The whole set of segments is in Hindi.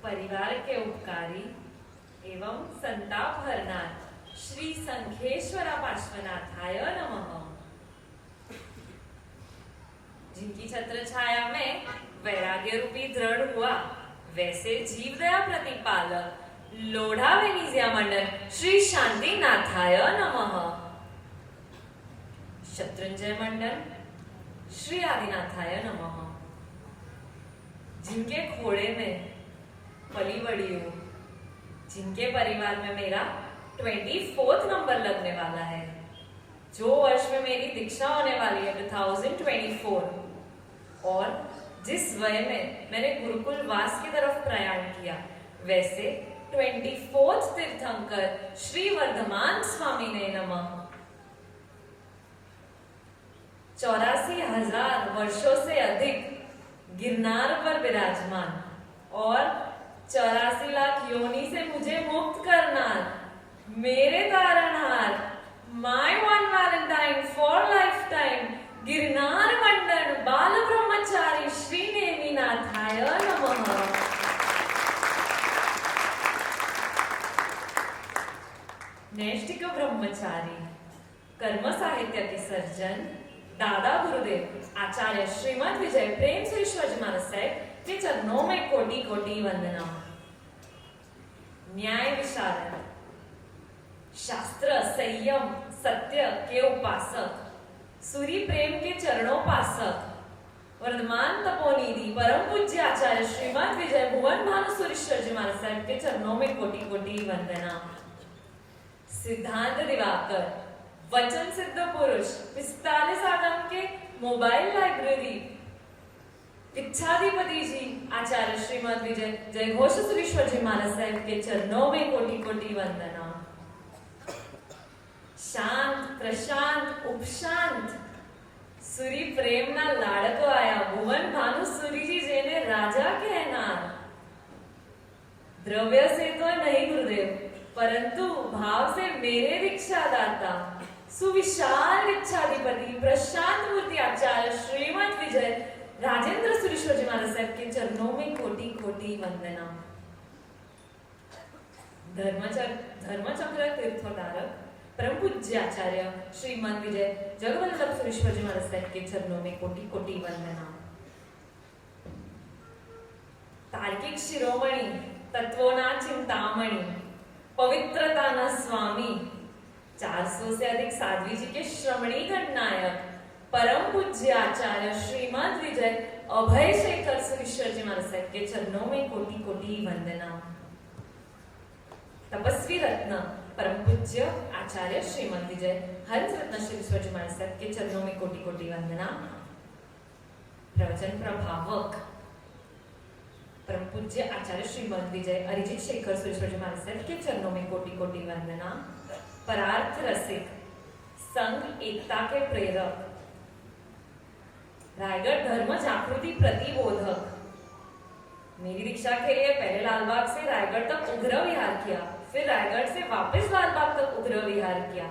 परिवार के उपकारी एवं संताप हरनार श्री संखेश्वरा पार्श्वनाथाय नमः। जिनकी छत्र छाया में वैराग्य रूपी दृढ़ हुआ, वैसे जीव दया प्रतिपालक लोढ़ा वेनिजिया मंडल श्री शांतिनाथाय नमः। शत्रुंजय मंडल श्री आदिनाथाय नमः। जिनके खोड़े में पली बड़ी हो, जिनके परिवार में मेरा 24th नंबर लगने वाला है, जो वर्ष में मेरी दीक्षा होने वाली है 2024, और जिस वय में मैंने गुरुकुल वास की तरफ प्रयाण किया, वैसे 24th तीर्थंकर श्री वर्धमान स्वामी ने नमः। 84,000 वर्षों से अधिक गिरनार पर विराजमान और 84 लाख योनि से मुझे मुक्त करनार, मेरे तारणहार, my one valentine for lifetime, Girnar मंडन बाल ब्रह्मचारी श्री नेमिनाथाय नमः। नैष्ठिक ब्रह्मचारी, कर्म साहित्य के सर्जन दादा गुरुदेव आचार्य श्रीमद विजय प्रेम सुरेश्वर जी महाराज साहब के चरणों में कोटि कोटि वंदना। न्याय विशारद, शास्त्र संयम सत्य के उपासक, सूर्य प्रेम के चरणों पासक, वर्धमान तपोनिधि परम पूज्य आचार्य श्रीमद विजय भुवन भानु सुरेश्वर जी महाराज साहब के चरणों में कोटि कोटि वंदना। सिद्धांत दिवाकर, वचन सिद्ध पुरुष, 45 आगम के मोबाइल लाइब्रेरी, इच्छाधिपति जी आचार्य श्रीमद विजय जय घोष सुरेश्वर जी महाराज साहब के चरणों में कोटि कोटि वंदना। शांत प्रशांत उपशांत, सूरी प्रेम ना लाड़को आया, भुवन भानु सूरी जी जेने राजा कहनार। द्रव्य से तो नहीं गुरुदेव, परंतु भाव से मेरे दीक्षा दाता, सुविशाल इच्छाधिपति प्रशांत मूर्ति आचार्य श्रीमद विजय राजेंद्र सुरेश्वर जी महाराज साहब के चरणों में कोटि कोटि वंदना। धर्मचक्र तीर्थोद्धारक परम पूज्य आचार्य श्रीमद विजय जगवल्लभ सुरेश्वर जी महाराज साहब के चरणों में कोटि कोटि वंदना। तार्किक शिरोमणि, तत्वोना चिंतामणि, पवित्रता ना स्वामी, 400 से अधिक साध्वी जी के श्रमणी गणनायक परम पूज्य आचार्य श्रीमद विजय अभय शेखर सुरेश्वर जी महाराज साहब के चरणों में कोटि कोटि वंदना। तपस्वी रत्न परम पूज्य आचार्य श्रीमद विजय हंस रत्न सुरेश्वर जी महाराज साहब के चरणों में कोटि कोटि वंदना। प्रवचन प्रभावक परम पूज्य आचार्य श्रीमद विजय अरिजित शेखर सुरेश्वर जी महाराज साहब के चरणों में कोटि कोटि वंदना। परार्थ रसिक, संघ एकता के प्रेरक, रायगढ़ धर्म जागृति प्रतिबोधक, मेरी दीक्षा के लिए पहले लालबाग से रायगढ़ तक उग्र विहार किया, फिर रायगढ़ से वापस लालबाग तक उग्र विहार किया,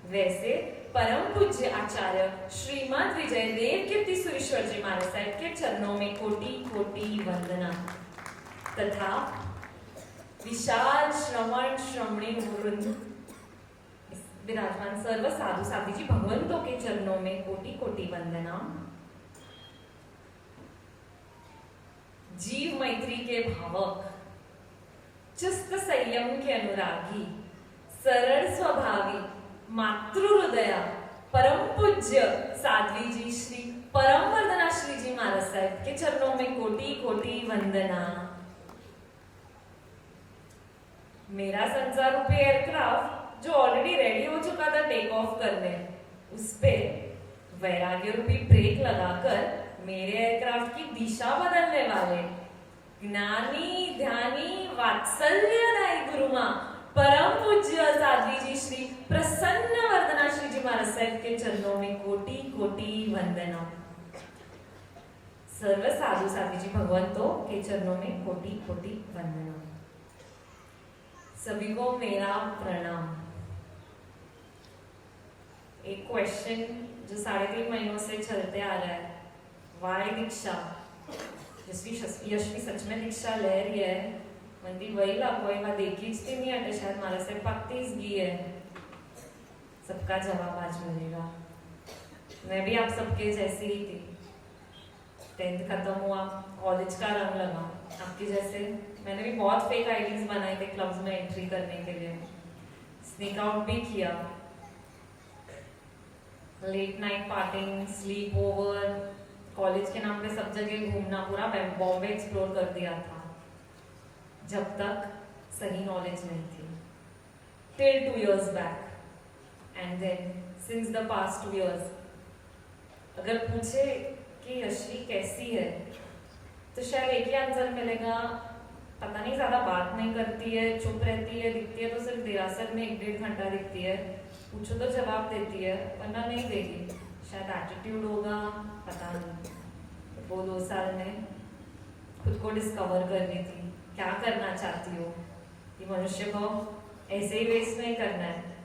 वैसे परम पूज्य आचार्य श्रीमद विजय देव कीर्ति सुरेश्वर जी महाराज साहब के चरणों में कोटि कोटि वंदना। तथा विशाल श्रमण श्रमणी वृंद विराजमान सर्व साधु साध्वी जी भगवंतों के चरणों में कोटि कोटि वंदना। जीव मैत्री के भावक, चुस्त संयम के अनुरागी, सरल स्वभावी, मातृ हृदया परम पूज्य साध्वी जी श्री परम वर्धना श्री जी महाराज साहब के चरणों में कोटि कोटि वंदना। मेरा संसार रूपी एयरक्राफ्ट जो ऑलरेडी रेडी हो चुका था टेक ऑफ करने, उस पे वैराग्य रूपी ब्रेक लगाकर मेरे एयरक्राफ्ट की दिशा बदलने वाले ज्ञानी ध्यानी वात्सल्यदायी गुरुमा परम पूज्य साध्वी जी श्री प्रसन्न वर्धना श्री जी महाराज साहब के चरणों में कोटि कोटि वंदना। सर्व साधु साध्वी जी भगवंतों के चरणों में कोटि कोटि वंदना। सभी को मेरा प्रणाम। एक क्वेश्चन जो 3.5 महीनों से चलते आ रहा है, वाई दीक्षा, यशवी सच में दीक्षा ले रही है म्हणती वही लागोय का देखीच ती नहीं अटे शायद मारा से पक्तीस गी है। सबका जवाब आज मिलेगा। मैं भी आप सबके जैसी ही थी। 10th खत्म हुआ, कॉलेज का रंग लगा। आपकी जैसे मैंने भी बहुत फेक आईडीज बनाए थे क्लब्स में एंट्री करने के लिए, स्नीक आउट भी किया, late night partying, sleep over, college के नाम पे सब जगह घूमना, पूरा बॉम्बे एक्सप्लोर कर दिया था जब तक सही नॉलेज नहीं थी। Till 2 years back and then since the past 2 years। अगर पूछे कि यशी कैसी है तो शायद एक ही आंसर मिलेगा, पता नहीं, ज्यादा बात नहीं करती है, चुप रहती है, दिखती है तो सिर्फ देरासर में 1-1.5 घंटा दिखती है, पूछो तो जवाब देती है वरना नहीं देगी। शायद एटीट्यूड होगा, पता नहीं। वो 2 साल में खुद को डिस्कवर करनी थी, क्या करना चाहती हो, कि मनुष्य को ऐसे ही वेस्ट नहीं करना है,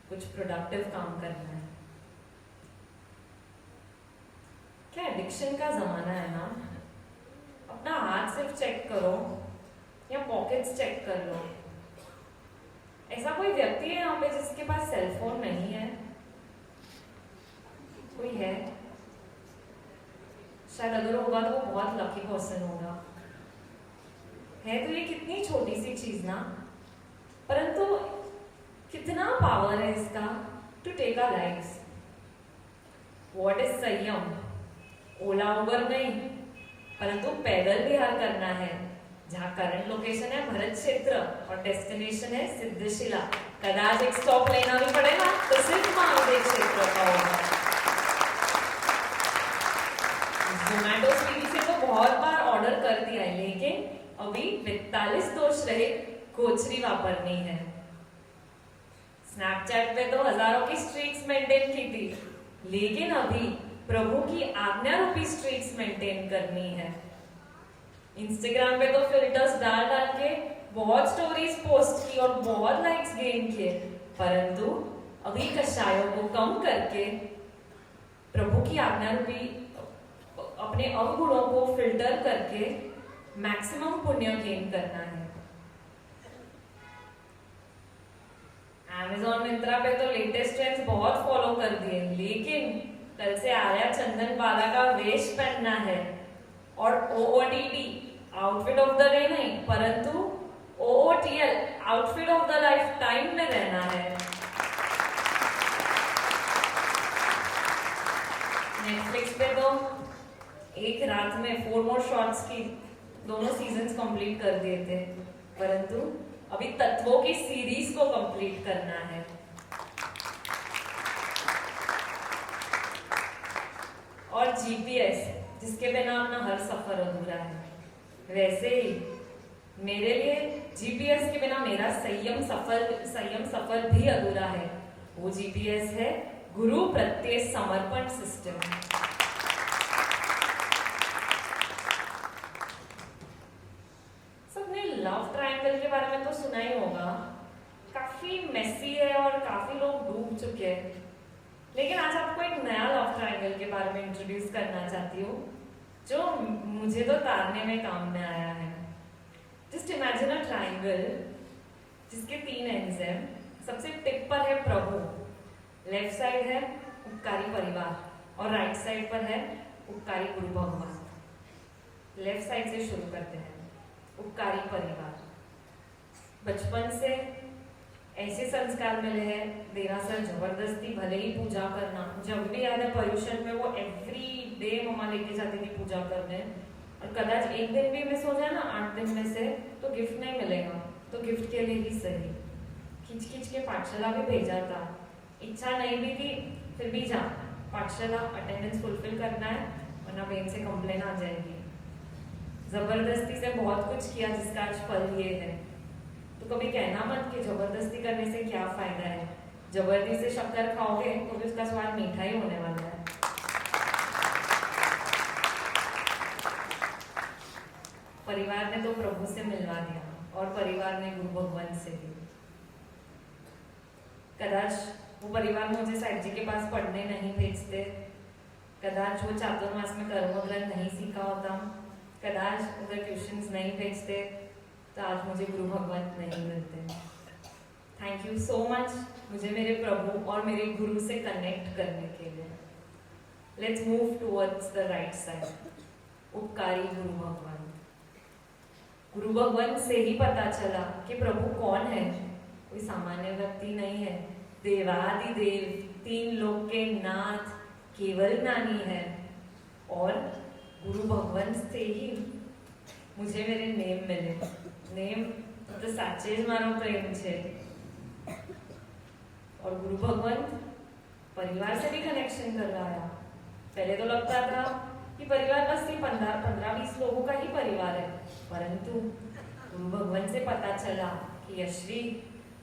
कुछ प्रोडक्टिव काम करना है। क्या एडिक्शन का जमाना है ना। अपना हाथ सिर्फ चेक करो या पॉकेट्स चेक कर लो। ऐसा कोई व्यक्ति है यहाँ पे जिसके पास सेलफोन नहीं है? कोई है? शायद अगर होगा तो वो बहुत लकी पर्सन होगा। है तो ये कितनी छोटी सी चीज ना, परंतु कितना पावर है इसका to take our lives. What is संयम? ओला उबर नहीं, परंतु पैदल विहार करना है, जहाँ करंट लोकेशन है भरत क्षेत्र और डेस्टिनेशन है सिद्धशिला। कदाच एक स्टॉप लेना भी पड़ेगा तो सिर्फ महादेव क्षेत्र का होगा। जोमैटो स्विगी से तो बहुत बार ऑर्डर कर दिया है, लेकिन अभी 42 दोष रहित कोचरी वापरनी है। स्नैपचैट पे तो हजारों की स्ट्रीक्स मेंटेन की थी, लेकिन अभी प्रभु की आज्ञा रूपी स्ट्रीक्स मेंटेन करनी है। इंस्टाग्राम पे तो फिल्टर्स डाल डाल के बहुत स्टोरीज पोस्ट की और बहुत लाइक्स गेन किए, परंतु अभी कषायों को कम करके प्रभु की आज्ञा रूपी अपने अवगुणों को फिल्टर करके मैक्सिमम पुण्य गेन करना है। Amazon मिंत्रा पे तो लेटेस्ट ट्रेंड्स बहुत फॉलो कर दिए, लेकिन कल से आर्या चंदन बाला का वेश पहनना है और OOTD outfit of the day नहीं, परंतु OOTL outfit of the life time में रहना है। नेटफ्लिक्स पे तो एक रात में 4 more शॉर्ट्स की दोनों सीजन्स कंप्लीट कर दिए थे, परंतु अभी तत्वों की सीरीज को कंप्लीट करना है। और जीपीएस जिसके बिना अपना हर सफर अधूरा है, वैसे ही मेरे लिए जीपीएस के बिना मेरा संयम सफर भी अधूरा है। वो जीपीएस है गुरु प्रत्यय समर्पण सिस्टम। सबने लव ट्रायंगल के बारे में तो सुना ही होगा, काफी मेसी है और काफी लोग डूब चुके हैं, लेकिन आज आपको एक नया लव ट्रायंगल के बारे में इंट्रोड्यूस करना चाहती हूँ जो मुझे तो तारने में काम में आया है। जस्ट इमेजिन अ ट्रायंगल जिसके 3 एंड्स हैं। सबसे टिप पर है प्रभु, लेफ्ट साइड है उपकारी परिवार और राइट साइड पर है उपकारी गुरु भगवान। लेफ्ट साइड से शुरू करते हैं। उपकारी परिवार, बचपन से ऐसे संस्कार मिले हैं, देरासर जबरदस्ती भले ही पूजा करना। जब भी याद है पर्यूषण में वो एवरी डे मम्मा लेके जाती थी पूजा करने, और कदाच एक दिन भी मिस हो जाए ना 8 दिन में से तो गिफ्ट नहीं मिलेगा, तो गिफ्ट के लिए ही सही खींच खींच के पाठशाला भी भेजा था। इच्छा नहीं भी थी फिर भी जा, पाठशाला अटेंडेंस फुलफिल करना है वरना बहन से कंप्लेन आ जाएगी। जबरदस्ती से बहुत कुछ किया जिसका आज फल ये है। तो कभी कहना मत कि जबरदस्ती करने से क्या फायदा है। जबरदस्ती से शक्कर खाओगे तो भी उसका स्वाद मीठा ही होने वाला है। परिवार ने तो प्रभु से मिलवा दिया और परिवार ने गुरु भगवान से भी। कदाच वो परिवार मुझे साहिब जी के पास पढ़ने नहीं भेजते, कदाच वो चातुर्मास में कर्म ग्रंथ नहीं सीखा होता, कदाच उधर ट्यूशंस नहीं भेजते, तो आज मुझे गुरु भगवंत नहीं मिलते। थैंक यू सो मच मुझे मेरे प्रभु और मेरे गुरु से कनेक्ट करने के लिए। Let's move towards the right side. उपकारी गुरु भगवंत। गुरु भगवंत से ही पता चला कि प्रभु कौन है, कोई सामान्य व्यक्ति नहीं है, देवादिदेव, तीन लोक के नाथ, केवल ज्ञानी है। और गुरु भगवंत से ही मुझे मेरे नेम मिले। नेम तो साचे ज मारो प्रेम छे। और गुरु भगवंत परिवार से भी कनेक्शन कर रहा है। पहले तो लगता था कि परिवार बस ये 15-20 लोगों का ही परिवार है, परंतु गुरु भगवंत से पता चला कि यश्री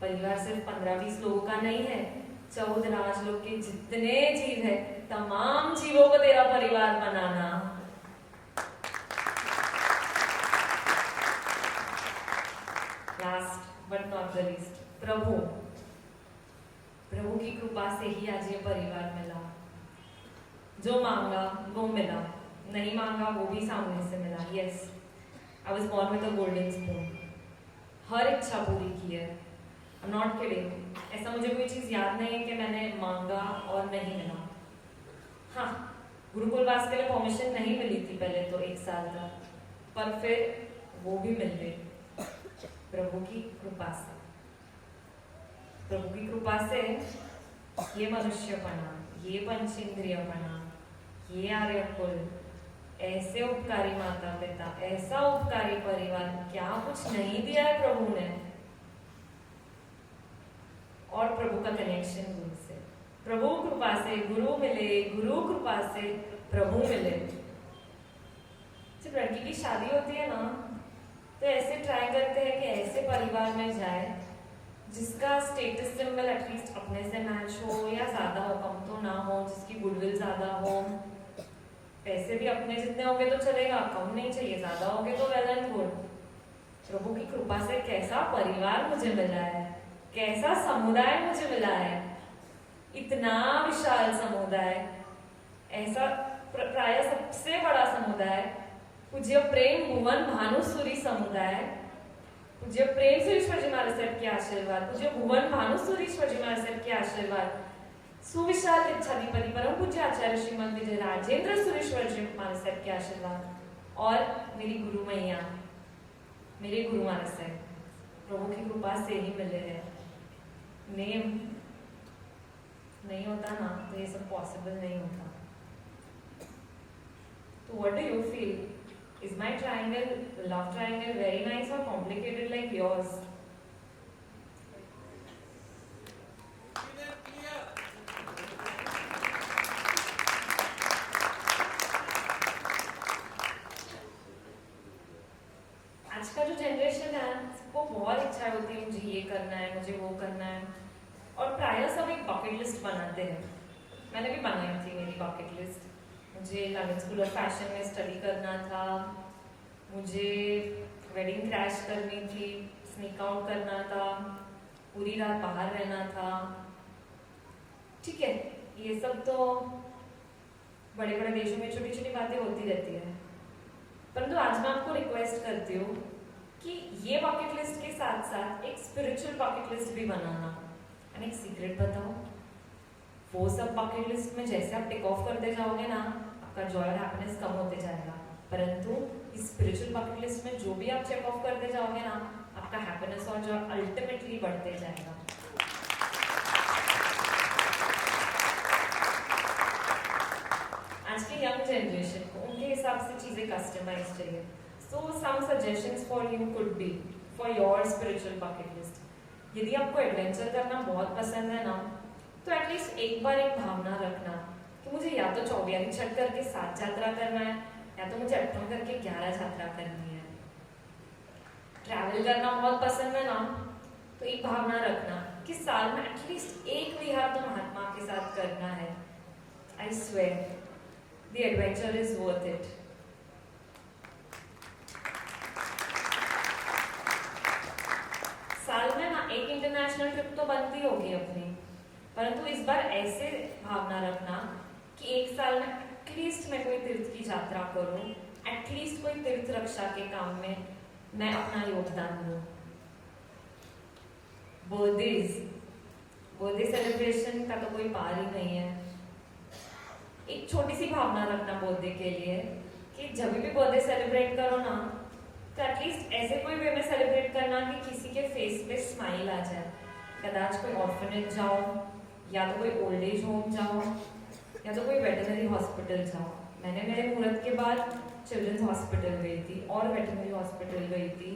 परिवार सिर्फ 15-20 लोगों का नहीं है, 14 राजलोक के जितने जीव है, तमाम जीवों को तेरा परिवार बनाना। Last but not the least, प्रभु की कृपा से ही आज ये परिवार मिला। जो मांगा वो मिला, नहीं मांगा वो भी सामने से मिला। Yes, I was born with a golden spoon. हर इच्छा पूरी की है। I am not kidding. ऐसा मुझे कोई चीज याद नहीं है कि मैंने मांगा और नहीं मिला। हाँ, गुरुकुलवास के लिए परमिशन नहीं मिली थी पहले तो 1 साल तक, पर फिर वो भी मिल गई प्रभु की कृपा से। प्रभु की कृपा से ये मनुष्यपना, ये पंचेंद्रियपना, ये आर्यकुल, ऐसे उपकारी माता पिता, ऐसा उपकारी परिवार, क्या कुछ नहीं दिया है प्रभु ने। और प्रभु का कनेक्शन गुरु से, प्रभु कृपा से गुरु मिले, गुरु कृपा से प्रभु मिले। जब लड़की की शादी होती है ना, तो ऐसे ट्राई करते हैं कि ऐसे परिवार में जाए जिसका स्टेटस सिंबल एटलीस्ट अपने से मैच हो, या ज्यादा हो, कम तो ना हो, जिसकी गुडविल ज्यादा हो। पैसे भी अपने जितने होंगे तो चलेगा, कम नहीं चाहिए, ज्यादा होंगे तो वेल एंड गुड। प्रभु की कृपा से कैसा परिवार मुझे मिला है, कैसा समुदाय मुझे मिला है। इतना विशाल समुदाय, ऐसा प्राय सबसे बड़ा समुदाय, पूज्य प्रेम भुवन भानुसुरी समुदाय, पूज्य प्रेम सुरेश्वर जी महाराज साहब के आशीर्वाद, पूज्य भुवन भानुसुरेश्वर जी महाराज साहब के आशीर्वाद, सुविशाल इच्छाधिपति परम पूज्य आचार्य श्रीमद विजय राजेंद्र सुरेश्वर जी महाराज साहब के आशीर्वाद, और मेरी गुरु मैया, मेरे गुरु महाराज साहब, प्रभु की कृपा से ही मिले हैं। नेम नहीं होता ना तो ये सब पॉसिबल नहीं होता। तो what do you feel? Is my triangle, the love triangle, very nice or complicated like yours? आज का जो जनरेशन है, सबको बहुत इच्छा होती है, मुझे ये करना है, मुझे वो करना है, और प्राय सब एक बकेट लिस्ट बनाते हैं। मैंने भी बनाई थी मेरी बकेट लिस्ट। मुझे लंडन स्कूल ऑफ फैशन में स्टडी करना था, मुझे वेडिंग क्रैश करनी थी, स्नीक आउट करना था, पूरी रात बाहर रहना था। ठीक है, ये सब तो बड़े बड़े देशों में छोटी छोटी बातें होती रहती है, परंतु आज मैं आपको रिक्वेस्ट करती हूँ कि ये बकेट लिस्ट के साथ साथ एक स्पिरिचुअल बकेट लिस्ट भी बनाना। एंड एक सीक्रेट बताओ, वो सब बकेट लिस्ट में जैसे आप टिक ऑफ करते जाओगे ना, आपका जॉय और हैप्पीनेस कम होते जाएगा, परंतु इस स्पिरिचुअल बकेट लिस्ट में जो भी आप चेक ऑफ करते जाओगे ना, आपका हैप्पीनेस और जॉय अल्टीमेटली बढ़ते जाएगा। आज की यंग जनरेशन को उनके हिसाब से चीजें कस्टमाइज चाहिए। So some suggestions for you could be for your spiritual bucket list. यदि आपको एडवेंचर करना बहुत पसंद है ना, तो एटलीस्ट एक बार एक भावना रखना कि मुझे या तो चौबियारी छठ करके 7 यात्रा करना है, या तो मुझे 8 करके 11 यात्रा करनी है। ट्रैवल करना बहुत पसंद है ना, तो एक भावना रखना कि साल में एटलीस्ट एक विहार तो महात्मा के साथ करना है। I swear the adventure is worth it. साल में ना एक इंटरनेशनल ट्रिप तो बनती होगी अपनी, परंतु इस बार ऐसे भावना रखना कि एक साल में एटलीस्ट मैं कोई तीर्थ की यात्रा करूं, एटलीस्ट कोई तीर्थ रक्षा के काम में मैं अपना योगदान दूँ। बर्थडे सेलिब्रेशन का तो कोई पार ही नहीं है। एक छोटी सी भावना रखना बर्थडे के लिए कि जब भी बर्थडे सेलिब्रेट करो ना, तो एटलीस्ट ऐसे कोई वे में सेलिब्रेट करना कि किसी के फेस पे स्माइल आ जाए। कदाच कोई ऑर्फनेज जाओ, या तो कोई ओल्ड एज होम जाओ, या तो कोई वेटरनरी हॉस्पिटल जाओ। मैंने मेरे मुहूर्त के बाद चिल्ड्रंस हॉस्पिटल गई थी और वेटरनरी हॉस्पिटल गई थी।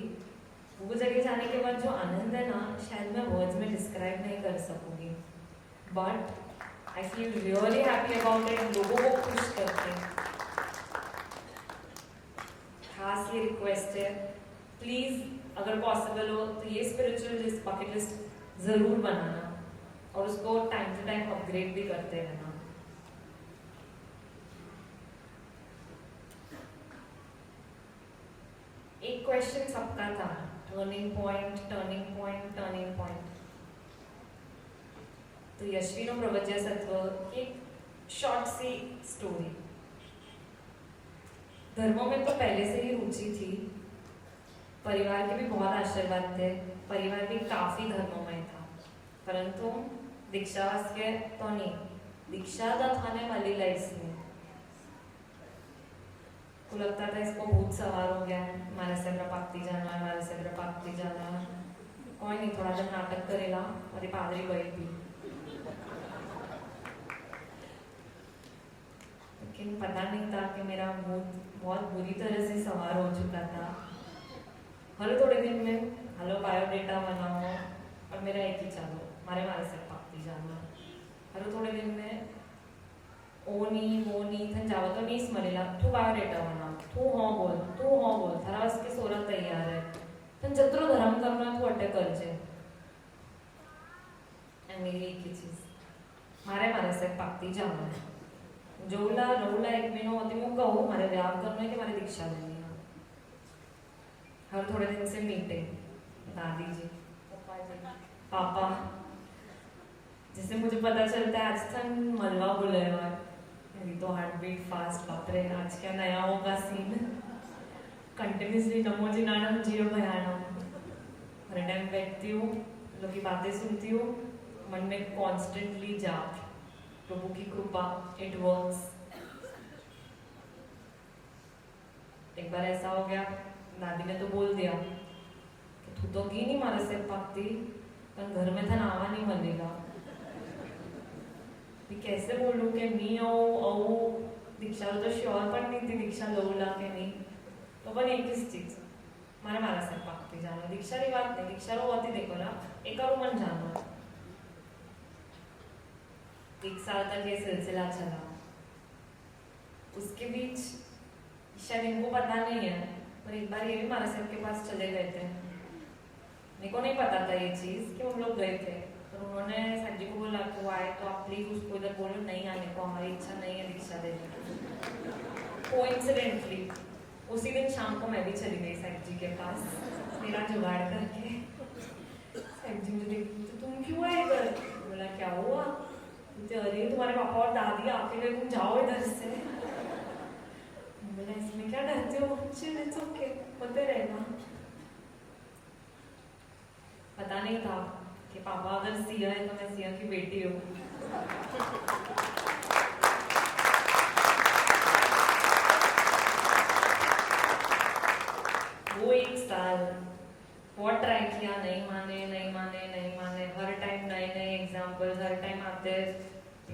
वो जगह जाने के बाद जो आनंद है ना, शायद मैं वर्ड्स में डिस्क्राइब नहीं कर सकूंगी। But I feel really happy about it, लोगों को खुश करके। खास ये रिक्वेस्ट है, प्लीज अगर पॉसिबल हो तो ये स्पिरिचुअल बकेट लिस्ट जरूर बनाना और उसको टाइम टू टाइम अपग्रेड भी करते रहना। एक क्वेश्चन सबका था, turning point, turning point, turning point. तो यशविनो प्रवज्य सत्व की शॉर्ट सी स्टोरी। धर्मों में तो पहले से ही रुचि थी, परिवार के भी बहुत आशीर्वाद थे, परिवार भी काफी धर्ममय था, परंतु दीक्षावास के तो नहीं, दीक्षा थाने वाली लाइफ में को लगता था इसको भूत सवार हो गया है, हमारे से प्रपाक्ति जाना है, हमारे से प्रपाक्ति जाना है। कोई नहीं, थोड़ा दिन नाटक करेगा और ये पादरी गई भी। लेकिन पता नहीं था कि मेरा भूत बहुत बुरी तरह से सवार हो चुका था। हर थोड़े दिन में हेलो बायोडेटा बनाओ और मेरा एक ही चालो, हमारे से प्रपाक्ति जाना। हर थोड़े दिन में ओनी मोनी थन जावं तो नीस मरेला, तू बायोडेटा बना, तू हो बोल, थारा वास्ते सोरा तैयार है, थन जत्रो धर्म करना तू अटे करजे। मेरी एक ही चीज, मारे से पाक्ति जाना है। जोला रोला एक महीनो होती मैं कहूँ मारे व्याह करना है कि मारे दीक्षा लेनी है। हर थोड़े दिन से मीटिंग, दादी जी, पापा, जिससे मुझे पता चलता है आज थन मलवा बोले और मेरी तो हार्ट बीट फास्ट, बाप रे आज क्या नया होगा सीन। कंटिन्यूसली नमो जी नानम जियो भयानम। हर टाइम बैठती हूँ, लोग की बातें सुनती हूँ, मन में कॉन्स्टेंटली जाप, प्रभु की कृपा, इट वर्क्स। एक बार ऐसा हो गया, दादी ने तो बोल दिया कि तू तो की नहीं मारे से पाती, पर घर में था नावा नहीं मलेगा। कैसे बोलूं कि नहीं आओ दीक्षा तो श्योर पण नहीं थी दीक्षा लवला के नहीं, तो पण एक चीज मारा से पाकती जाना। दीक्षा की बात नहीं, दीक्षा रो होती देखो ना, एक मन जाना। 1 साल तक ये सिलसिला चला। उसके बीच शायद इनको पता नहीं है, पर एक बार ये भी मारा साहब के पास चले गए थे। मेरे को नहीं पता था ये चीज कि हम लोग गए थे, तो उन्होंने साहब जी को बोला कि वो आए तो आप प्लीज उसको इधर बोलो नहीं आने को, हमारी इच्छा नहीं है दीक्षा देने की। कोइंसिडेंटली उसी दिन शाम को मैं भी चली गई साहब जी के पास, मेरा जुगाड़ करके। साहब जी मुझे देखी, तो तुम क्यों आए इधर? बोला क्या हुआ? अरे तुम्हारे पापा और दादी आके गए, तुम जाओ इधर से। बोला इसमें क्या डरते हो, चिल इट्स ओके, होते रहेगा। पता नहीं था कि पापा अगर सिया है तो मैं सिया की बेटी हूँ। वो 1 साल बहुत ट्राई किया, नहीं माने, हर टाइम नए एग्जाम्पल, हर टाइम आते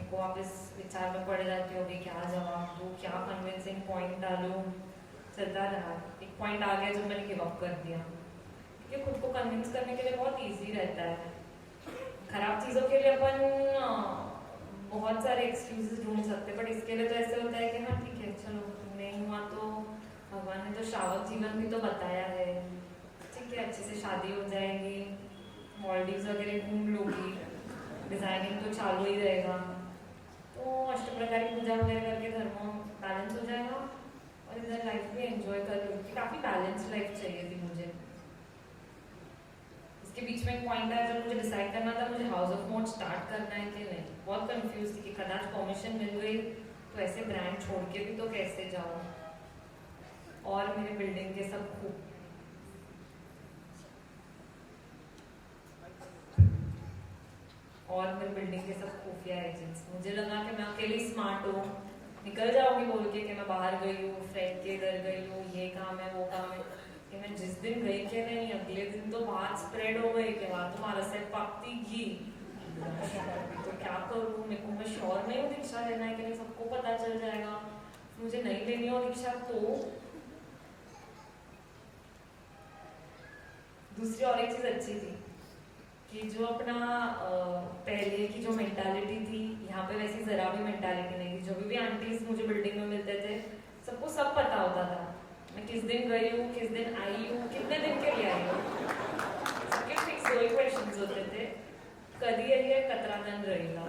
को वापस विचार में पड़ जाती होगी क्या जवाब दूँ, क्या कन्विंसिंग पॉइंट डालूं। चलता रहा, एक पॉइंट आ गया जब मैंने गिव अप कर दिया, क्योंकि खुद को कन्विंस करने के लिए बहुत इजी रहता है। खराब चीज़ों के लिए अपन बहुत सारे एक्सक्यूजेस ढूंढ सकते हैं, बट इसके लिए तो ऐसे होता है कि हाँ ठीक है चलो नहीं हुआ तो भगवान ने तो शावक जीवन भी तो बताया है, ठीक है अच्छे से शादी हो जाएगी, मॉलडीव्स वगैरह घूम लूँगी, डिजाइनिंग तो चालू ही रहेगा, तो अष्ट प्रकार की पूजा वगैरह करके धर्म बैलेंस हो जाएगा और इधर लाइफ भी एंजॉय कर लूँगी। काफ़ी बैलेंस लाइफ चाहिए थी मुझे। इसके बीच में एक पॉइंट आया जब मुझे डिसाइड करना था मुझे हाउस ऑफ मोड स्टार्ट करना है कि नहीं। बहुत कंफ्यूज थी कि कदाच परमिशन मिल गई तो ऐसे ब्रांड छोड़ के भी तो कैसे जाऊँ, और मेरे बिल्डिंग के सब खूब और मेरे बिल्डिंग के सब खुफिया एजेंट्स। मुझे लगा कि मैं अकेली स्मार्ट हूँ, निकल जाऊंगी बोल के कि मैं बाहर गई हूँ, फ्रेंड के घर गई हूँ, ये काम है वो काम है। कि मैं जिस दिन गई कि नहीं, अगले दिन तो बात स्प्रेड हो गई कि वहाँ तुम्हारा से पकती घी। तो क्या करूँ, मेरे को, मैं श्योर नहीं हूँ दीक्षा लेना है कि नहीं, सबको पता चल जाएगा, मुझे नहीं लेनी हो दीक्षा। तो दूसरी और एक चीज अच्छी थी कि जो अपना पहले की जो मेंटालिटी थी, यहाँ पे वैसी जरा भी मेंटालिटी नहीं थी। जो भी आंटीज मुझे बिल्डिंग में मिलते थे, सबको सब पता होता था मैं किस दिन गई हूँ, किस दिन आई हूँ, कितने दिन के लिए आई हूँ। सबके फिक्स दो ही क्वेश्चंस होते थे, कदी आई है, कतरा दिन रहेगा।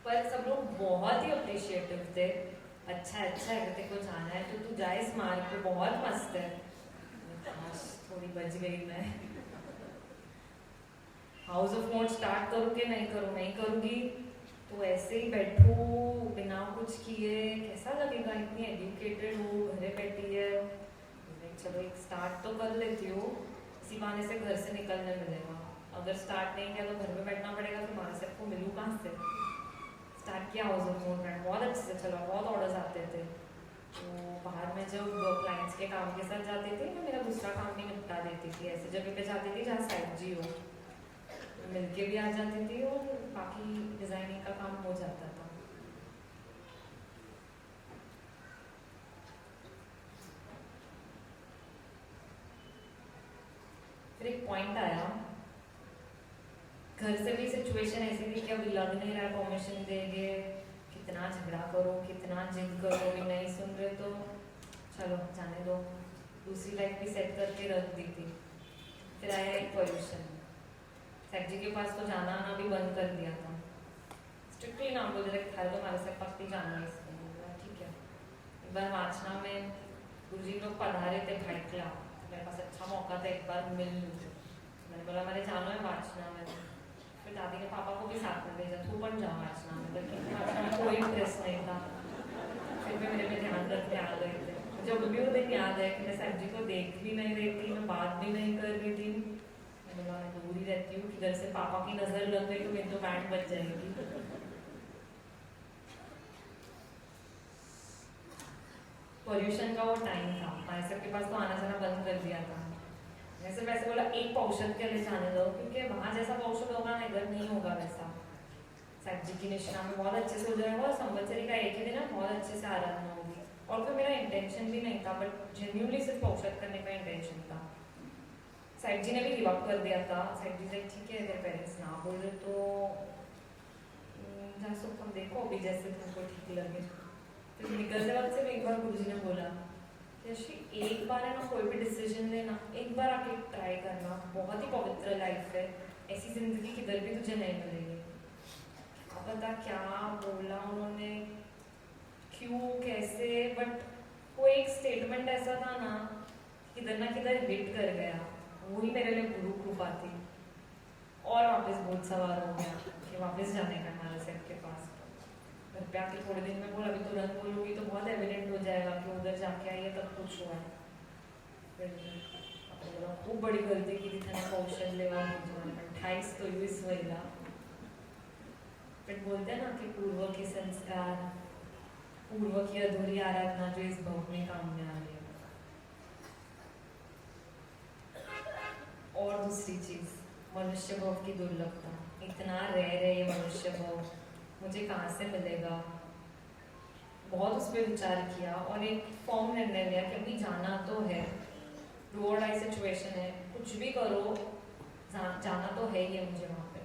पर सब लोग बहुत ही अप्रिशिएटिव थे। अच्छा है तेरे को जाना है तो तू जा इस मार्ग पे, बहुत मस्त है। थोड़ी बच गई मैं। हाउस ऑफ मोड स्टार्ट करूँ कि नहीं करूँ? नहीं करूँगी तो ऐसे ही बैठूँ बिना कुछ किए, कैसा लगेगा? इतनी एजुकेटेड हूँ, घरे बैठी है, चलो एक स्टार्ट तो कर लेती हूँ, इसी बहाने से घर से निकलने मिलेगा। अगर स्टार्ट नहीं किया तो घर में बैठना पड़ेगा, फिर वहाँ से आपको मिलूँ कहाँ से? स्टार्ट किया हाउस ऑफ मोड, बहुत अच्छे से चला, बहुत ऑर्डर्स आते थे। तो बाहर में जब क्लाइंट्स के काम के साथ जाती थी, मैं मेरा दूसरा काम भी निपटा देती थी। ऐसी जगह पे जाती थी जहाँ साइड जी हो, मिलके भी आ जाती थी और बाकी डिजाइनिंग का काम हो जाता था। फिर एक पॉइंट आया, घर से भी सिचुएशन ऐसी थी कि अब लग नहीं रहा, परमिशन देंगे, कितना झगड़ा करो, कितना जिद करो, भी नहीं सुन रहे तो चलो जाने दो, दूसरी लाइफ भी सेट करके रख दी थी। फिर आया एक पोल्यूशन, सेक्जी के पास तो जाना आना भी बंद कर दिया था, स्ट्रिक्टली नाम बोल रहे थे, तो हमारे से पक्की जाना है इसमें। ठीक है, एक बार वाचना में गुरुजी लोग पधारे थे भाई क्लास, मेरे पास अच्छा मौका था एक बार मिल लूँ। मैंने बोला मेरे जाना है वाचना में। फिर दादी ने पापा को भी साथ में भेजा, तू बन जाओ वाचना में, लेकिन वाचना में कोई इंटरेस्ट नहीं था। फिर भी मेरे पे ध्यान रखने आ गए थे। मुझे अभी भी वो दिन याद है कि मैं सर जी को देख भी नहीं रही थी, मैं बात भी नहीं कर रही थी। मैं दूर ही रहती हूँ कि घर से पापा की नजर लग गई तो मेरी तो बैंड बच जाएगी। पॉल्यूशन का वो टाइम था, हमारे सबके पास तो आना जाना बंद कर दिया था। मैं सिर्फ ऐसे बोला एक पौषध के लिए जाने दो, क्योंकि वहाँ जैसा पौषध होगा ना इधर नहीं होगा वैसा। साहब जी की निष्ठा में बहुत अच्छे से हो जाएगा और संवत्सरी का एक ही दिन बहुत अच्छे से आराधना होगी। और फिर मेरा इंटेंशन भी नहीं था, बट जेन्युइनली सिर्फ औषध करने का इंटेंशन था। साइड जी ने भी गिव अप कर दिया था। साइड जी से ठीक है अगर पेरेंट्स ना बोल रहे तो जहाँ तुम देखो अभी जैसे तुमको ठीक लगे। फिर निकलते वक्त से एक बार गुरुजी ने बोला यशी एक बार है ना कोई भी डिसीजन लेना, एक बार आके ट्राई करना, बहुत ही पवित्र लाइफ है, ऐसी जिंदगी किधर भी तुझे नहीं मिलेगी। अब पता क्या बोला उन्होंने, क्यों कैसे, बट वो एक स्टेटमेंट ऐसा था ना किधर ना किधर हिट कर गया, वही मेरे लिए गुरु कृपा थी। और वापस भूत सवार हो गया कि वापस जाने का हमारे सेट के पास। घर पे आके थोड़े दिन में बोला अभी तुरंत बोलूँगी तो बहुत एविडेंट हो जाएगा कि उधर जाके आई है तब कुछ हुआ है। फिर खूप बड़ी गलती की थी, त्याने कौशल्य 28 तो 20 वयला। फिर बोलते हैं ना कि पूर्व के संस्कार, पूर्व की अधूरी आराधना जो इस भव में काम में आ रही है। और दूसरी चीज मनुष्य भव की दुर्लभता, इतना रेयर है ये मनुष्य भव, मुझे कहाँ से मिलेगा। बहुत उस पर विचार किया और एक फॉर्म निर्णय लिया कि अभी जाना तो है, डू और डाई सिचुएशन है, कुछ भी करो जाना तो है ही है मुझे वहाँ पे।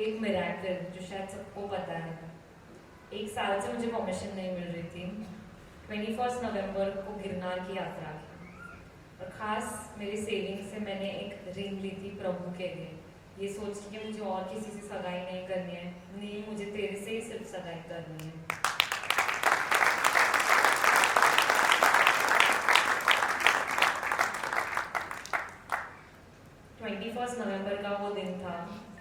एक मिरेकल जो शायद सबको पता है, एक साल से मुझे परमिशन नहीं मिल रही थी। 21 नवंबर को गिरनार की यात्रा की और खास मेरी सेविंग से मैंने एक रिंग ली थी प्रभु के लिए, ये सोच के मुझे और किसी से सगाई नहीं करनी है, नहीं मुझे तेरे से ही सिर्फ सगाई करनी है। नवंबर का वो दिन था,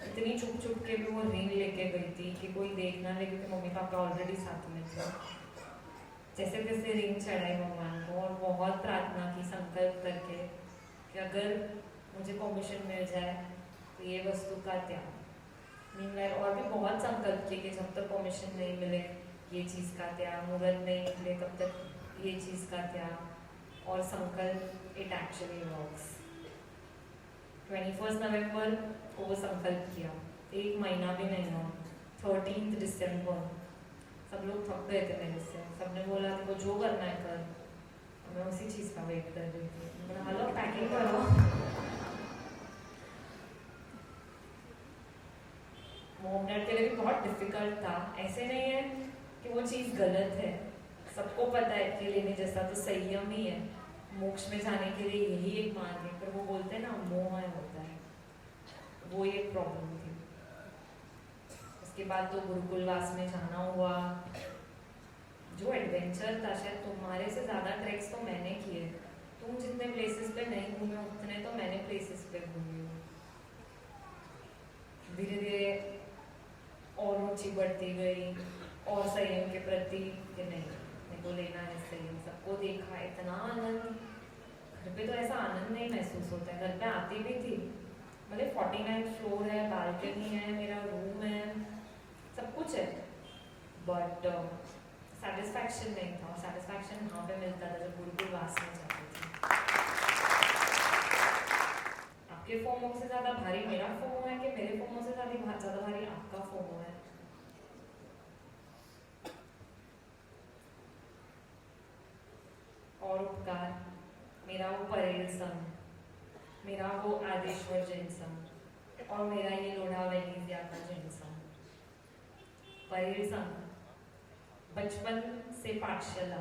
इतनी छुप छुप के भी वो रिंग लेके गई थी कि कोई देख ना ले, क्योंकि मम्मी पापा ऑलरेडी साथ में थे। जैसे तैसे रिंग चढ़ाई भगवान को और बहुत प्रार्थना की संकल्प करके कि अगर मुझे परमिशन मिल जाए तो ये वस्तु का त्याग। मीनवाइल और भी बहुत संकल्प किए कि जब तक परमिशन नहीं मिले ये चीज़ का त्याग, मुहूर्त नहीं निकले तब तक ये चीज़ का त्याग। और संकल्प इट एक्चुअली वर्क्स। 21 नवंबर को वो संकल्प किया, एक महीना भी नहीं हुआ, 13 दिसंबर सब लोग थक गए थे मेरे से, सबने बोला कि वो जो करना है कर। मैं उसी चीज़ का वेट कर रही थी। मैंने हेलो पैकिंग करो। मोम डैड के लिए भी बहुत डिफिकल्ट था। ऐसे नहीं है कि वो चीज़ गलत है, सबको पता है कि लेने जैसा तो संयम ही है, मोक्ष में जाने के लिए यही एक मार्ग है। पर वो बोलते हैं ना मोह होता है, वो एक प्रॉब्लम थी। उसके बाद तो गुरुकुलवास में जाना हुआ, जो एडवेंचर था, शायद तुम्हारे से ज़्यादा ट्रैक्स तो मैंने किए। तुम जितने प्लेसेस पे नहीं घूमे उतने तो मैंने प्लेसेस पे घूमी हूँ। धीरे धीरे और रुचि बढ़ती गई और संयम के प्रति कि नहीं मेरे को लेना है संयम। सबको देखा, इतना आनंद, घर पे तो ऐसा आनंद नहीं महसूस होता है। घर पे आती भी थी, मतलब 49 फ्लोर है, बालकनी है, मेरा रूम है, सब कुछ है, बट सेटिस्फैक्शन नहीं था। और सेटिस्फैक्शन वहाँ पे मिलता था जब गुरुकुलवास में जाती थी। आपके फोमो से ज़्यादा भारी मेरा फोमो है कि मेरे फोमो से ज़्यादा भारी आपका फोमो है? और उपकार, मेरा वो परेल संघ, मेरा वो आदेश्वर जैन संघ, और मेरा ये लोढ़ा वेनिजिया का जैन संघ। परेल संघ बचपन से पाठशाला,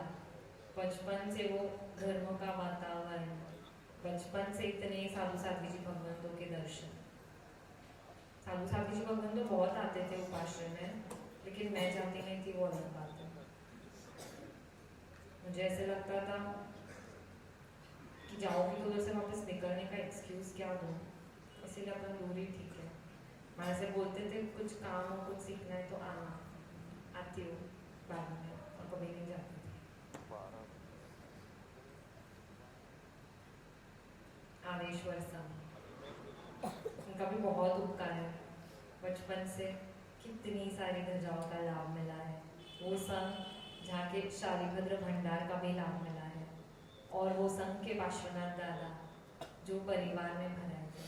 बचपन से वो धर्म का वातावरण, बचपन से इतने साधु साध्वी जी भगवंतों के दर्शन। साधु साध्वी जी भगवंत तो बहुत आते थे उपाश्रय में, लेकिन मैं जाती नहीं थी, वो अलग बात है। मुझे ऐसे लगता था कि जाओगी तो उधर से वापस निकलने का एक्सक्यूज क्या दूँ, इसीलिए अपन दूरी ठीक है। माँ से बोलते थे कुछ काम हो, कुछ सीखना है तो आना, आती हूँ बाद में, और कभी नहीं जाती थी। आदेश्वर संघ, उनका भी बहुत उपकार है। बचपन से कितनी सारी धजाओं का लाभ मिला है। वो संघ जहाँ के शालीभद्र भंडार का भी लाभ मिला है, और वो संघ के पार्श्वनाथ दादा जो परिवार में भराए थे,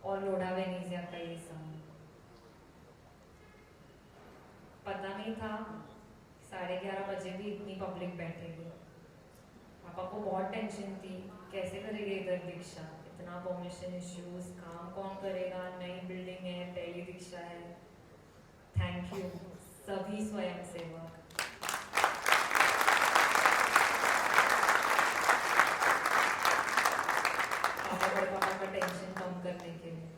और लोढ़ा वेनिजिया का ये संघ। पता नहीं था 11:30 बजे भी इतनी पब्लिक बैठेगी। पापा को बहुत टेंशन थी, कैसे करेंगे इधर दीक्षा, इतना परमिशन इश्यूज, काम कौन करेगा, नई बिल्डिंग है, पहली दीक्षा है। थैंक यू सभी स्वयं सेवक। पापा का टेंशन कम करने के लिए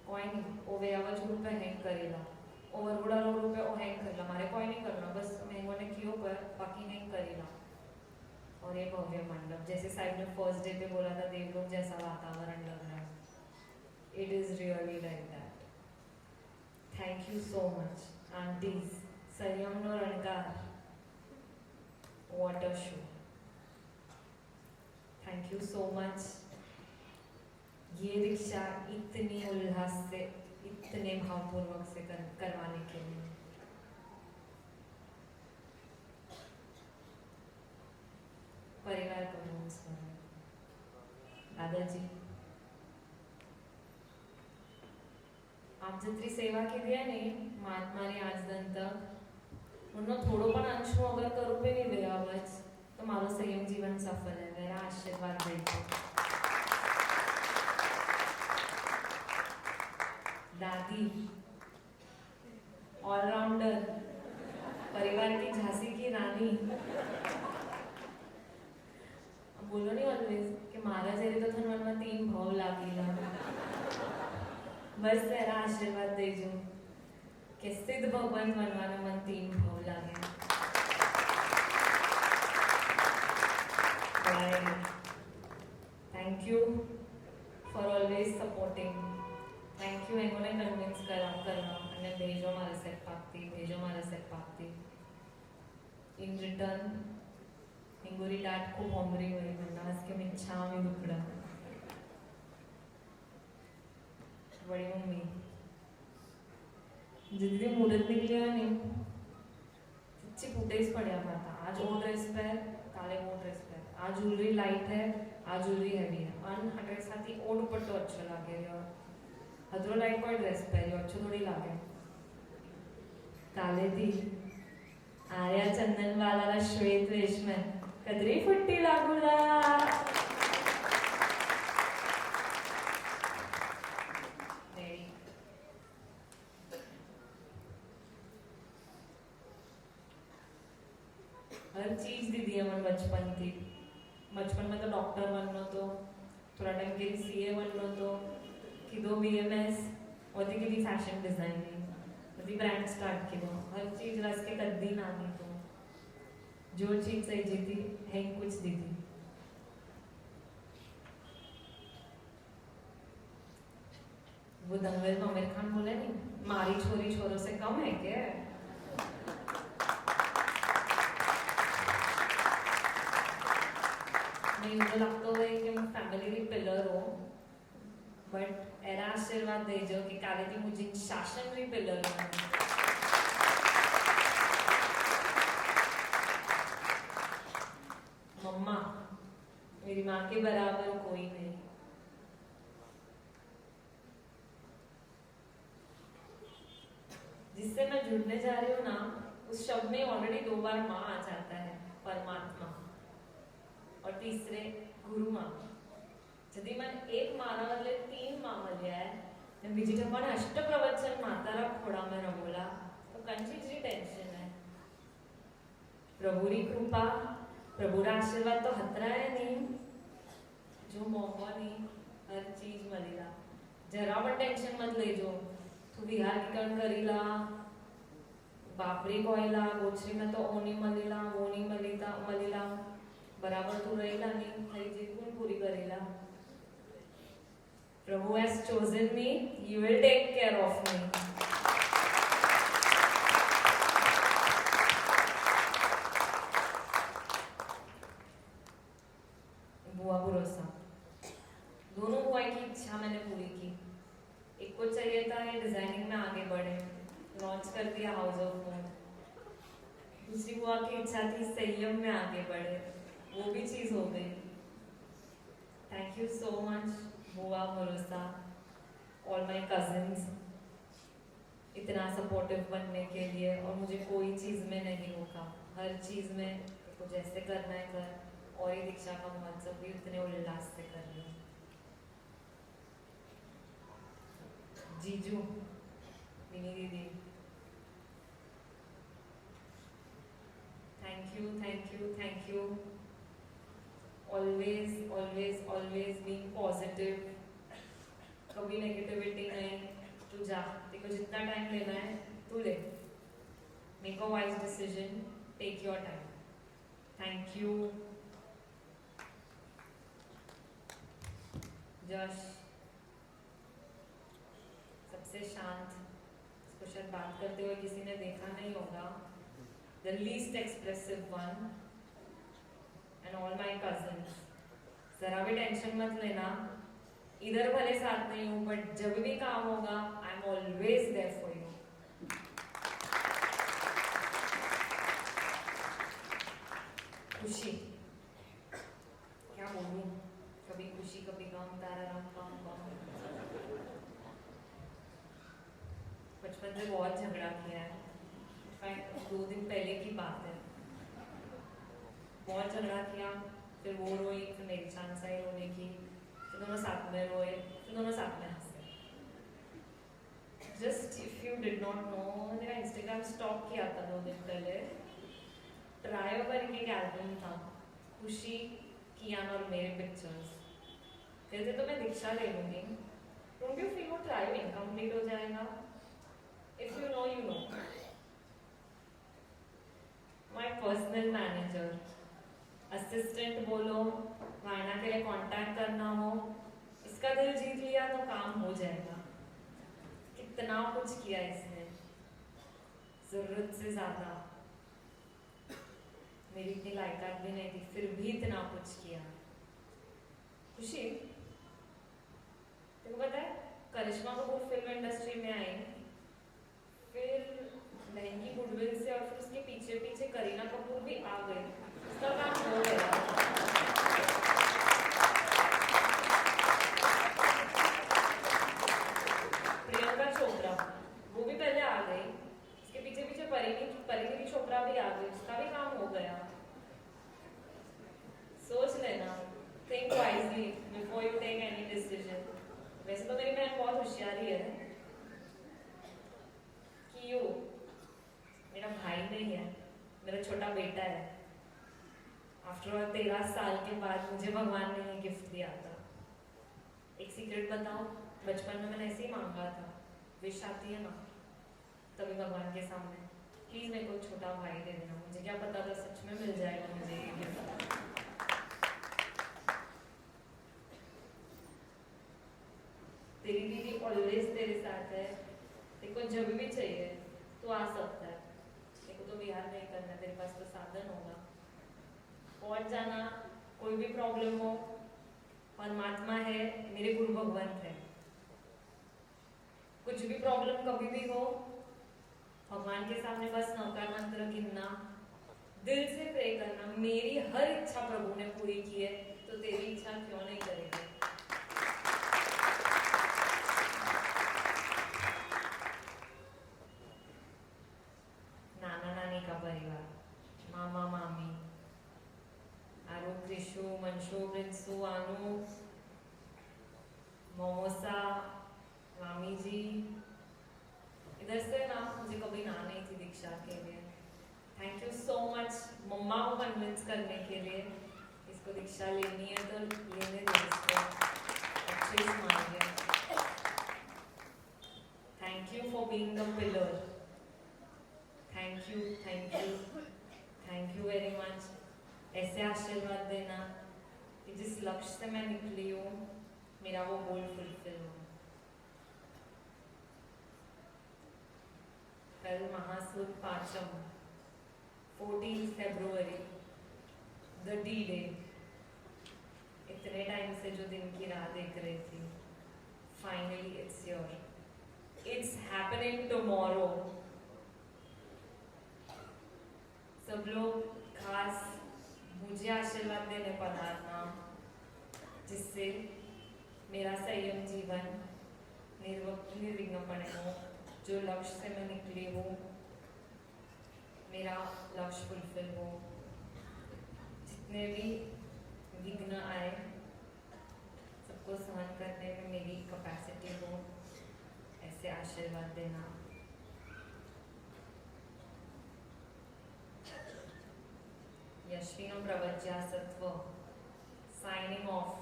कोई नहीं, वो वेयावा जो रुपये हैंग करेगा, ओवरगुड़ा रुपये वो हैंग करेगा, मारे कोई नहीं करना, बस महंगो ने कियो पर बाकी हैंग करेगा। और ये भव्य मंडप, जैसे साइड में फर्स्ट डे पे बोला था देवलोक जैसा वातावरण लग रहा है, it is really like that. Thank you so much aunties, संयम नो रणकार, what a show. Thank you so much ये दीक्षा इतनी उल्लास से, इतने भावपूर्वक से करवाने के लिए। परिवार को नमस्कार। दादाजी आप जितनी सेवा केली आहे नी महात्माने आजपर्यंत, म्हणून थोडं पण अंश अगर करू बी नाही वेळावरच तर माझं संयम जीवन सफल आहे, मेरा आशीर्वाद द्यायचे। दादी ऑलराउंडर, परिवार की झांसी की रानी, बोलो नहीं ऑलवेज कि महाराज है तो थन में 3 भाव लागेला, बस तेरा आशीर्वाद देजो कि सिद्ध भगवान मनवाना मन 3 भाव लागे। Thank you for always supporting. Thank you एंगोने कन्विंस करना અને भेजो मारा सेट पाकती, भेजो मारा सेट पाकती। इन रिटर्न हिंगोरी डाट खूप होंबरी हुई, म्हणून आज के मी छाव मी दुखड़ा। बड़ी मम्मी जितनी मुहूर्त निकली है नहीं सच्ची फुटेज पड़ा था। आज वो ड्रेस पहन, काले वो ड्रेस पहन, आज ज्वेलरी लाइट है, आज ज्वेलरी हैवी है, और हटे साथ ही ओ दुपट्टो अच्छा लगे और हदरो लाइट कोई ड्रेस पहन अच्छो थोड़ी लागे। काले थी आर्या चंदन वाला श्वेत वेश में कदरी फुट्टी लागूला। हर चीज दीदी है मन बचपन थी। बचपन में तो डॉक्टर बनना तो थोड़ा टाइम के लिए सीए बनना तो कि दो बीएमएस और के लिए फैशन डिजाइनिंग बड़ी ब्रांड स्टार्ट की दो हर चीज रस के कद्दी ना दी तो जो चीज सही जीती है कुछ दीदी। वो दंगल में आमिर खान बोले नहीं मारी छोरी छोरों से कम है क्या। नहीं मुझे लगता है कि मैं फैमिली पिलर हो बट एरा आशीर्वाद दे जो कि काले की मुझे शासन भी पिलर हो। मम्मा मेरी माँ के बराबर कोई नहीं। जिससे मैं जुड़ने जा रही हूँ ना उस शब्द में ऑलरेडी 2 बार माँ आ जाता है, परमात्मा, और तीसरे गुरु माँ। यदि मैं एक माना बदले 3 माँ मलिया है बीजी ठपाने अष्ट प्रवचन मातारा खोड़ा में रमोला तो कंची जी टेंशन है। प्रभु री कृपा प्रभु रा आशीर्वाद तो हतरा है नहीं जो मोह नहीं हर चीज मलेला। जरा भी टेंशन मत ले जो तू बिहार की कण करीला बापरी कोयला गोचरी में तो ओनी मलीला वो नहीं मलीला बराबर तू रहेला नहीं हरी चीज कौन पूरी करेला। प्रभु has chosen me, he will take care of me. बुआ भरोसा दोनों बुआ की इच्छा मैंने पूरी की। एक को चाहिए था ये डिजाइनिंग में आगे बढ़े, लॉन्च कर दिया हाउस ऑफ मोड। दूसरी बुआ की इच्छा थी संयम में आगे बढ़े, वो भी चीज हो गई। थैंक यू सो मच बुआ भरोसा, ऑल माय कजिन्स इतना सपोर्टिव बनने के लिए और मुझे कोई चीज में नहीं रोका। हर चीज में तो जैसे करना है कर और ये दीक्षा का महोत्सव भी उतने उल्लास से कर रही हूँ। जीजू मिनी दीदी thank you thank you thank you. Always always always being positive, कभी नेगेटिविटी नहीं। तू जा, तेरे को जितना टाइम लेना है तू ले, make a wise decision, take your time. Thank you Jash, सबसे शांत, इसको शायद बात करते हुए किसी ने देखा नहीं होगा, the least expressive one and all my cousins. जरा भी टेंशन मत लेना, इधर भले साथ नहीं हूँ बट जब भी काम होगा I am always there for you. खुशी क्या बोलूं, कभी खुशी कभी गम, तारा राम काम काम। बचपन से बहुत झगड़ा किया है, 2 दिन पहले की बात है। बहुत झगड़ा किया, फिर वो रोई, फिर मेरी चांस आई रोने की, फिर दोनों साथ में रोए, फिर दोनों साथ में हंसे। Just if you did not know, मेरा इंस्टाग्राम स्टॉक किया था 2 दिन पहले। ट्रायो करके एक एल्बम था, खुशी कियान और मेरे पिक्चर्स। कहते तो मैं दीक्षा ले लूंगी, डोंट यू फील वो ट्रायो इनकम्प्लीट हो जाएगा? If you know you know. My personal manager, assistant बोलो, वायना के लिए कांटेक्ट करना हो, इसका दिल जीत लिया तो काम हो जाएगा। कितना कुछ किया इसने, जरूरत से ज्यादा। मेरी इतनी लायकात भी नहीं थी, फिर भी इतना कुछ किया। खुशी तेरे को पता है करिश्मा कपूर फिल्म इंडस्ट्री में आई, फिर महंगी गुडविल से, और फिर उसके पीछे पीछे करीना कपूर भी आ गई, उसका काम हो गया। प्रियंका चोपड़ा वो भी पहले आ गई, उसके पीछे पीछे परिणीति चोपड़ा भी आ गई, उसका भी काम हो गया। सोच लेना, think wisely before you take any decision। वैसे तो मेरी बहन बहुत होशियारी है कि यू मेरा भाई नहीं है, मेरा छोटा बेटा है। आफ्टर ऑल 13 साल के बाद मुझे भगवान ने ये गिफ्ट दिया था। एक सीक्रेट बताऊं, बचपन में मैंने ऐसे ही मांगा था, विश आती है ना तभी भगवान के सामने, प्लीज मेरे को छोटा भाई दे देना। मुझे क्या पता था सच में मिल जाएगा मुझे ये गिफ्ट। तेरी दीदी ऑलवेज तेरे साथ है, तेरे को जब भी चाहिए तो आ सकता है। तेरे को तो बिहार नहीं करना, तेरे पास तो साधन होगा, पहुंच जाना। कोई भी प्रॉब्लम हो, परमात्मा है, मेरे गुरु भगवंत है। कुछ भी प्रॉब्लम कभी भी हो, भगवान के सामने बस नौका मंत्र गिनना, दिल से प्रे करना, मेरी हर इच्छा प्रभु ने पूरी की है तो तेरी इच्छा क्यों नहीं करेगी। नाना नानी का परिवार, मामा मामी, आरू त्रिशु मंशु प्रिंसु आनु मोमोसा मामी जी, इधर से ना मुझे कभी ना नहीं थी दीक्षा के लिए। थैंक यू सो मच मम्मा को कन्विंस करने के लिए, इसको दीक्षा लेनी है तो लेने दो इसको, अच्छे से मान गया। Thank you for being the pillar, thank you thank you thank you very much. ऐसे आशीर्वाद देना कि जिस लक्ष्य से मैं निकली हूँ मेरा वो गोल फुलफिल हो। कल महासुद पांचम 14 फरवरी, द डी डे। इतने टाइम से जो दिन की राह देख रही थी, finally it's your, it's happening tomorrow. सब लोग खास मुझे आशीर्वाद देने पधारना, जिससे मेरा संयम जीवन निर्विघ्नपणे हो, जो लक्ष्य से मैं निकली हूँ मेरा लक्ष्य फुलफिल हो, जितने भी विघ्न आए सबको सहन करने में मेरी कैपेसिटी हो, ऐसे आशीर्वाद देना। Yashvino Pravajya Sattva, signing off.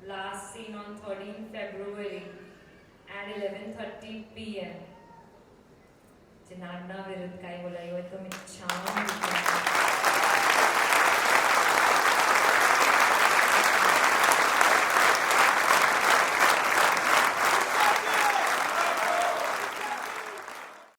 Last seen on 13 February at 11:30 PM. Janardan विरुद्ध काय बोलायो तो मिच्छामि।